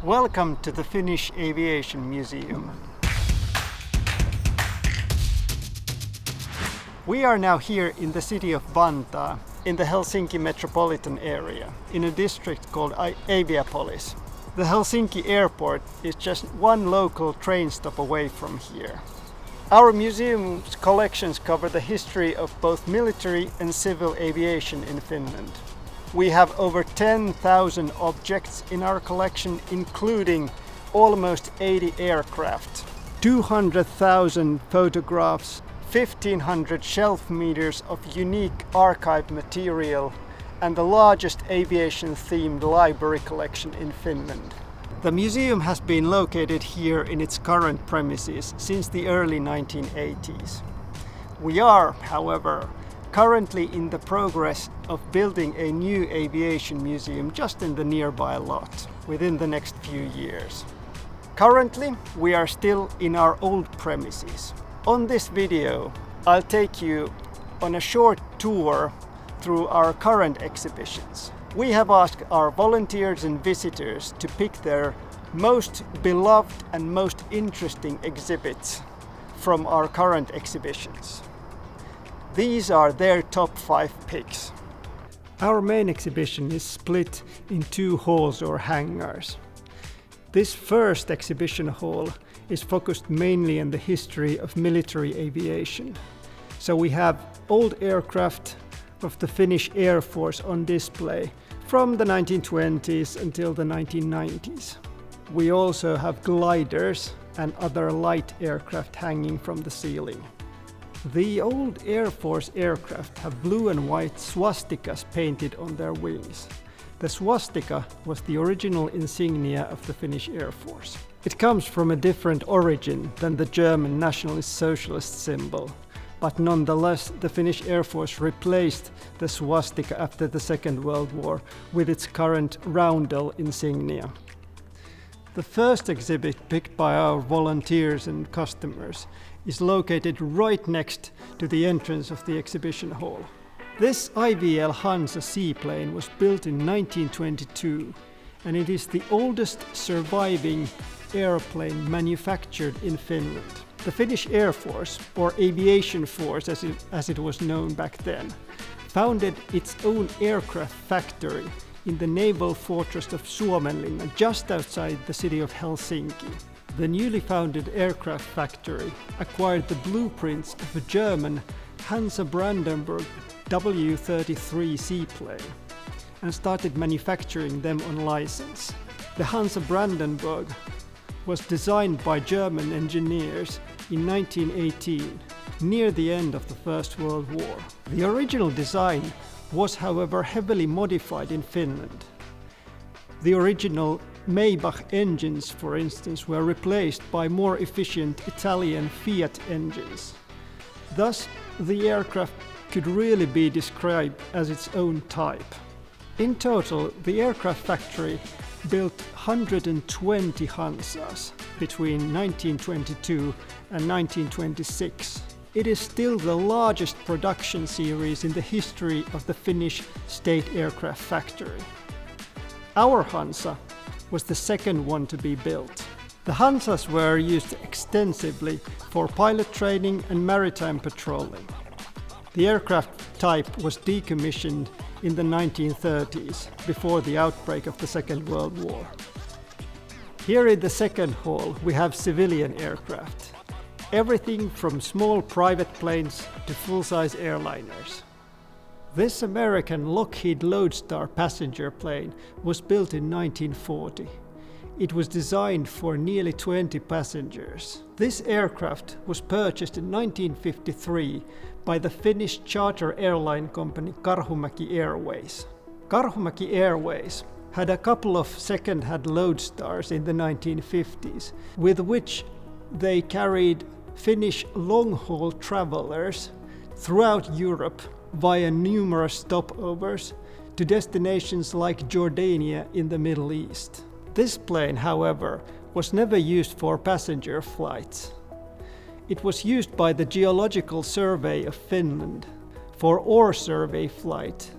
Welcome to the Finnish Aviation Museum. We are now here in the city of Vantaa, in the Helsinki Metropolitan area, in a district called Aviapolis. The Helsinki airport is just one local train stop away from here. Our museum's collections cover the history of both military and civil aviation in Finland. We have over 10,000 objects in our collection, including almost 80 aircraft, 200,000 photographs, 1,500 shelf meters of unique archive material, and the largest aviation-themed library collection in Finland. The museum has been located here in its current premises since the early 1980s. We are, however, currently in the progress of building a new aviation museum just in the nearby lot within the next few years. Currently, we are still in our old premises. On this video, I'll take you on a short tour through our current exhibitions. We have asked our volunteers and visitors to pick their most beloved and most interesting exhibits from our current exhibitions. These are their top 5 picks. Our main exhibition is split in 2 halls or hangars. This first exhibition hall is focused mainly on the history of military aviation. So we have old aircraft of the Finnish Air Force on display from the 1920s until the 1990s. We also have gliders and other light aircraft hanging from the ceiling. The old Air Force aircraft have blue and white swastikas painted on their wings. The swastika was the original insignia of the Finnish Air Force. It comes from a different origin than the German Nationalist Socialist symbol, but nonetheless the Finnish Air Force replaced the swastika after the Second World War with its current roundel insignia. The first exhibit picked by our volunteers and customers is located right next to the entrance of the exhibition hall. This IVL Hansa seaplane was built in 1922, and it is the oldest surviving airplane manufactured in Finland. The Finnish Air Force, or Aviation Force as it was known back then, founded its own aircraft factory in the naval fortress of Suomenlinna, just outside the city of Helsinki. The newly founded aircraft factory acquired the blueprints of a German Hansa Brandenburg W-33 seaplane and started manufacturing them on license. The Hansa Brandenburg was designed by German engineers in 1918, near the end of the First World War. The original design was, however, heavily modified in Finland. The original Maybach engines, for instance, were replaced by more efficient Italian Fiat engines. Thus, the aircraft could really be described as its own type. In total, the aircraft factory built 120 Hansas between 1922 and 1926. It is still the largest production series in the history of the Finnish state aircraft factory. Our Hansa was the second one to be built. The Hansas were used extensively for pilot training and maritime patrolling. The aircraft type was decommissioned in the 1930s, before the outbreak of the Second World War. Here in the second hall we have civilian aircraft. Everything from small private planes to full-size airliners. This American Lockheed Lodestar passenger plane was built in 1940. It was designed for nearly 20 passengers. This aircraft was purchased in 1953 by the Finnish charter airline company Karhumäki Airways. Karhumäki Airways had a couple of second-hand Lodestars in the 1950s, with which they carried Finnish long-haul travelers throughout Europe via numerous stopovers to destinations like Jordania in the Middle East. This plane, however, was never used for passenger flights. It was used by the Geological Survey of Finland for ore survey flight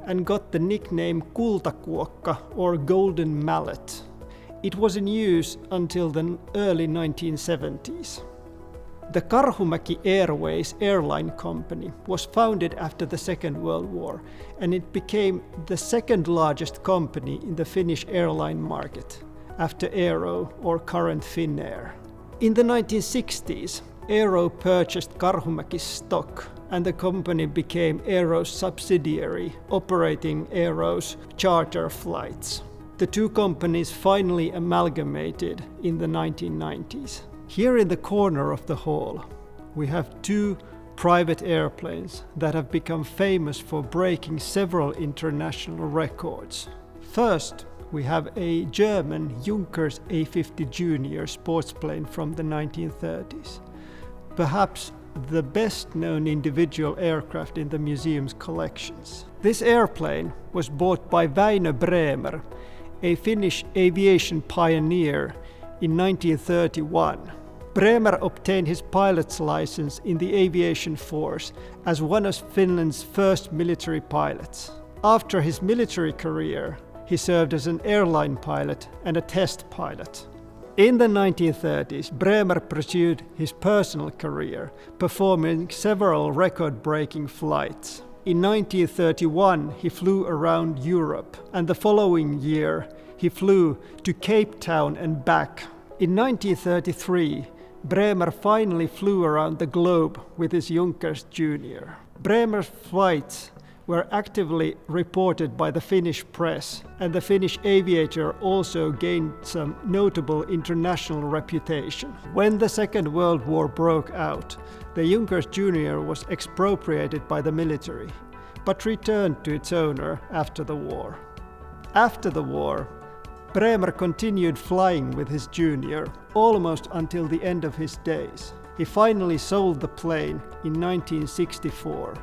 and got the nickname Kultakuokka or Golden Mallet. It was in use until the early 1970s. The Karhumäki Airways airline company was founded after the Second World War, and it became the second largest company in the Finnish airline market, after Aero or current Finnair. In the 1960s, Aero purchased Karhumäki's stock, and the company became Aero's subsidiary, operating Aero's charter flights. The two companies finally amalgamated in the 1990s. Here in the corner of the hall, we have two private airplanes that have become famous for breaking several international records. First, we have a German Junkers A50 Junior sports plane from the 1930s. Perhaps the best-known individual aircraft in the museum's collections. This airplane was bought by Väinö Bremer, a Finnish aviation pioneer, in 1931. Bremer obtained his pilot's license in the aviation force as one of Finland's first military pilots. After his military career, he served as an airline pilot and a test pilot. In the 1930s, Bremer pursued his personal career, performing several record-breaking flights. In 1931, he flew around Europe, and the following year, he flew to Cape Town and back. In 1933, Bremer finally flew around the globe with his Junkers Junior. Bremer's flights were actively reported by the Finnish press, and the Finnish aviator also gained some notable international reputation. When the Second World War broke out, the Junkers Junior was expropriated by the military, but returned to its owner after the war. After the war, Bremer continued flying with his Junior almost until the end of his days. He finally sold the plane in 1964,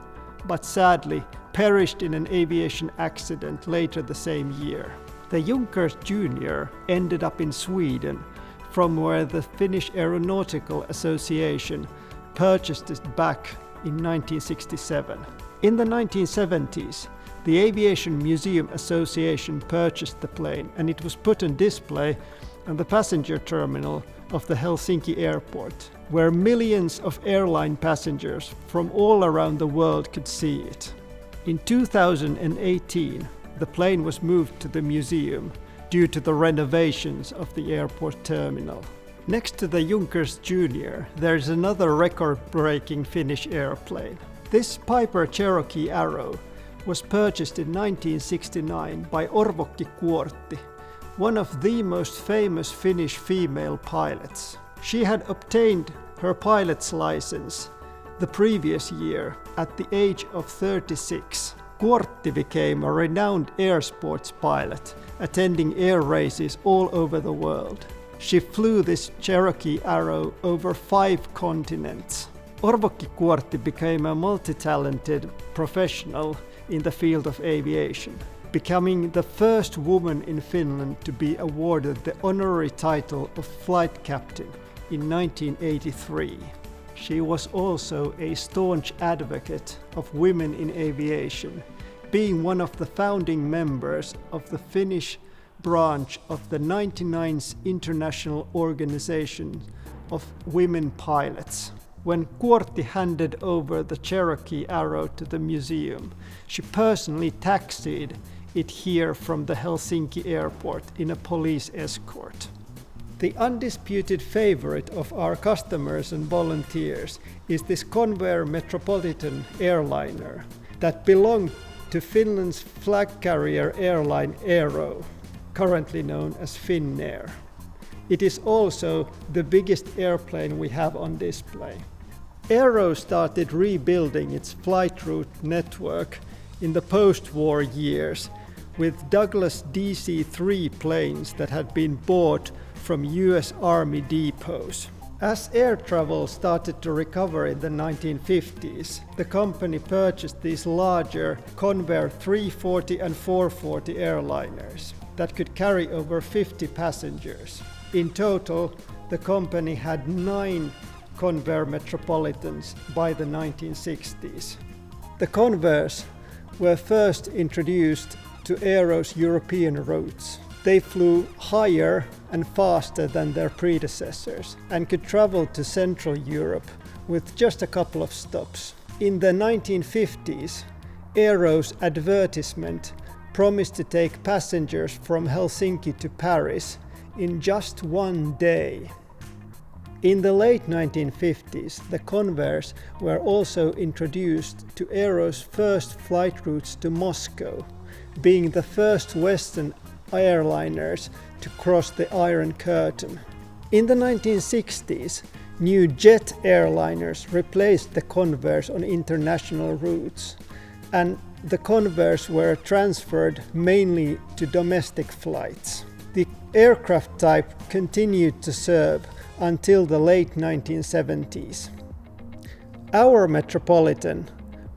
but sadly perished in an aviation accident later the same year. The Junkers Junior ended up in Sweden, from where the Finnish Aeronautical Association purchased it back in 1967. In the 1970s, the Aviation Museum Association purchased the plane, and it was put on display on the passenger terminal of the Helsinki airport, where millions of airline passengers from all around the world could see it. In 2018, the plane was moved to the museum due to the renovations of the airport terminal. Next to the Junkers Junior, there is another record-breaking Finnish airplane. This Piper Cherokee Arrow was purchased in 1969 by Orvokki Kuortti, one of the most famous Finnish female pilots. She had obtained her pilot's license the previous year at the age of 36. Kuortti became a renowned air sports pilot, attending air races all over the world. She flew this Cherokee Arrow over 5 continents. Orvokki Kuortti became a multi-talented professional in the field of aviation, becoming the first woman in Finland to be awarded the honorary title of flight captain in 1983. She was also a staunch advocate of women in aviation, being one of the founding members of the Finnish branch of the 99th International Organization of Women Pilots. When Kuortti handed over the Cherokee Arrow to the museum, she personally taxied it here from the Helsinki airport in a police escort. The undisputed favorite of our customers and volunteers is this Convair Metropolitan airliner that belonged to Finland's flag carrier airline Aero, currently known as Finnair. It is also the biggest airplane we have on display. Aero started rebuilding its flight route network in the post-war years with Douglas DC-3 planes that had been bought from US Army depots. As air travel started to recover in the 1950s, the company purchased these larger Convair 340 and 440 airliners that could carry over 50 passengers. In total, the company had 9 Convair Metropolitans by the 1960s. The Convairs were first introduced to Aero's European routes. They flew higher and faster than their predecessors and could travel to Central Europe with just a couple of stops. In the 1950s, Aero's advertisement promised to take passengers from Helsinki to Paris in just one day. In the late 1950s, the Convair's were also introduced to Aero's first flight routes to Moscow, being the first Western airliners to cross the Iron Curtain. In the 1960s, new jet airliners replaced the Convair's on international routes, and the Convair's were transferred mainly to domestic flights. The aircraft type continued to serve until the late 1970s. Our Metropolitan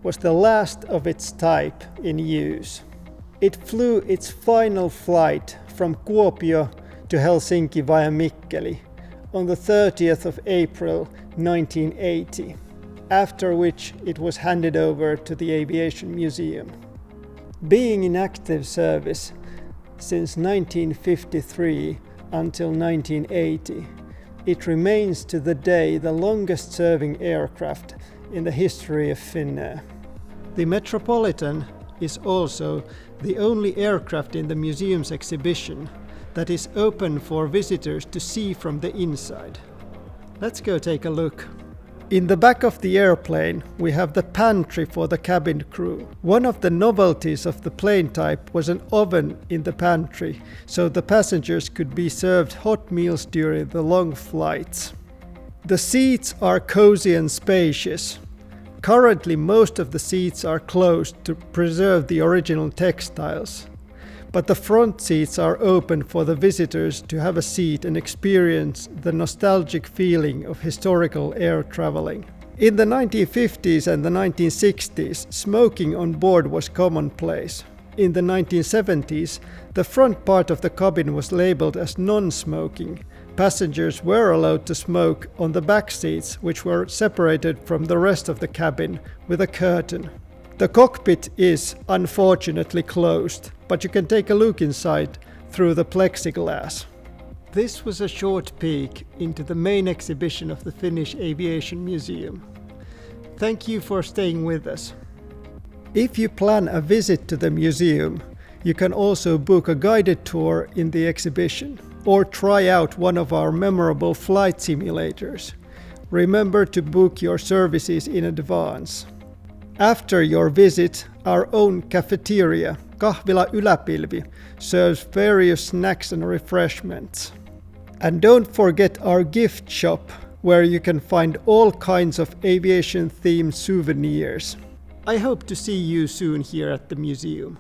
was the last of its type in use. It flew its final flight from Kuopio to Helsinki via Mikkeli on the 30th of April 1980, after which it was handed over to the Aviation Museum. Being in active service since 1953 until 1980, it remains to the day the longest serving aircraft in the history of Finnair. The Metropolitan is also the only aircraft in the museum's exhibition that is open for visitors to see from the inside. Let's go take a look. In the back of the airplane, we have the pantry for the cabin crew. One of the novelties of the plane type was an oven in the pantry, so the passengers could be served hot meals during the long flights. The seats are cozy and spacious. Currently, most of the seats are closed to preserve the original textiles, but the front seats are open for the visitors to have a seat and experience the nostalgic feeling of historical air traveling. In the 1950s and the 1960s, smoking on board was commonplace. In the 1970s, the front part of the cabin was labeled as non-smoking. Passengers were allowed to smoke on the back seats, which were separated from the rest of the cabin with a curtain. The cockpit is unfortunately closed, but you can take a look inside through the plexiglass. This was a short peek into the main exhibition of the Finnish Aviation Museum. Thank you for staying with us. If you plan a visit to the museum, you can also book a guided tour in the exhibition or try out one of our memorable flight simulators. Remember to book your services in advance. After your visit, our own cafeteria, Kahvila Yläpilvi, serves various snacks and refreshments. And don't forget our gift shop, where you can find all kinds of aviation-themed souvenirs. I hope to see you soon here at the museum.